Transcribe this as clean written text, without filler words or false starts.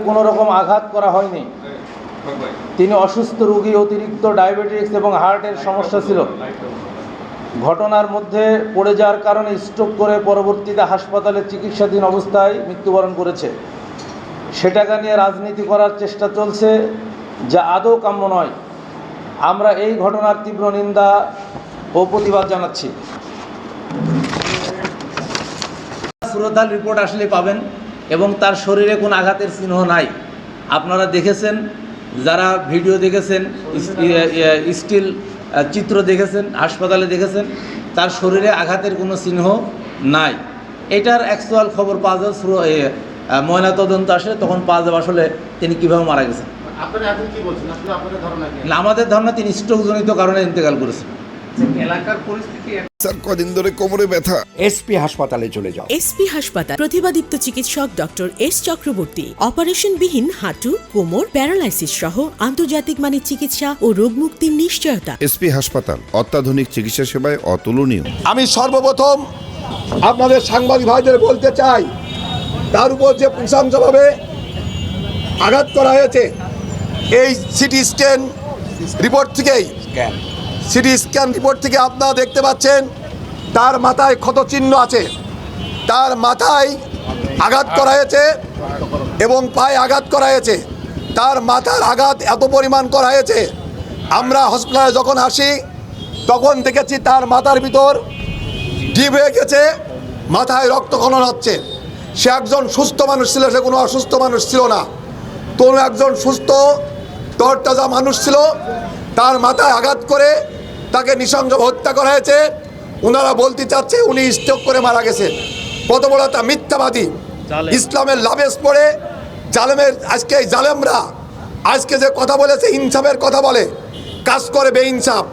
কোনো রকম আঘাত করা হয়নি। তিনি অসুস্থ রোগী, অতিরিক্ত ডায়াবেটিস এবং হার্টের সমস্যা ছিল। ঘটনার মধ্যে পড়ে যাওয়ার কারণে স্ট্রোক করে পরবর্তীতে হাসপাতালে চিকিৎসাধীন অবস্থায় মৃত্যুবরণ করেছে। সেটাকে নিয়ে রাজনীতি করার চেষ্টা চলছে, যা আদৌ কাম্য নয়। আমরা এই ঘটনার তীব্র নিন্দা ও প্রতিবাদ জানাচ্ছি। সুরতাল রিপোর্ট আসলে পাবেন এবং তার শরীরে কোনো আঘাতের চিহ্ন নাই। আপনারা দেখেছেন, যারা ভিডিও দেখেছেন, স্টিল চিত্র দেখেছেন, হাসপাতালে দেখেছেন, তার শরীরে আঘাতের কোনো চিহ্ন নাই। এটার অ্যাকচুয়াল খবর পাওয়া যাবে, ময়নাতদন্ত আসে, তখন পাওয়া যাবে আসলে তিনি কীভাবে মারা গেছেন। না, আমাদের ধারণা তিনি স্ট্রোকজনিত কারণে ইন্তেকাল করেছেন। এলাকার পরিস্থিতি স্যার, কদিন ধরে কোমরে ব্যথা। এসপি হাসপাতালে চলে যাও। এসপি হাসপাতাল, প্রতিভাদীপ্ত চিকিৎসক ডক্টর এস চক্রবর্তী। অপারেশনবিহীন হাঁটু, কোমর, প্যারালাইসিস সহ আন্তর্জাতিক মানের চিকিৎসা ও রোগ মুক্তির নিশ্চয়তা। এসপি হাসপাতাল, অত্যাধুনিক চিকিৎসা সেবায় অতুলনীয়। আমি সর্বপ্রথম আপনাদের সাংবাদিক ভাইদের বলতে চাই, তার উপর যে নৃশংসভাবে আঘাত করা হয়েছে, এই সিটি স্ক্যান রিপোর্ট থেকে আপনারা দেখতে পাচ্ছেন তার মাথায় ক্ষতচিহ্ন আছে, তার মাথায় আঘাত করা হয়েছে এবং পায়ে আঘাত করা হয়েছে। তার মাথার আঘাত এত পরিমাণ করা হয়েছে, আমরা হসপিটালে যখন আসি তখন দেখেছি তার মাথার ভিতর ডিপ হয়ে গেছে, মাথায় রক্তক্ষরণ হচ্ছে। সে একজন সুস্থ মানুষ ছিল, সে কোনো অসুস্থ মানুষ ছিল না, কোনো একজন সুস্থ তরতাজা মানুষ ছিল। তার মাথায় আঘাত করে তাকে নৃশংসভাবে হত্যা করা হয়েছে। ওনারা বলতে চাচ্ছে উনি স্ট্রোক করে মারা গেছে। কত বড় তা মিথ্যাবাদী! ইসলামের লাভেস পড়ে জালেমের, আজকে এই জালেমরা আজকে যে কথা বলেছে, ইনসাফের কথা বলে, কাজ করে বেইনসাফ।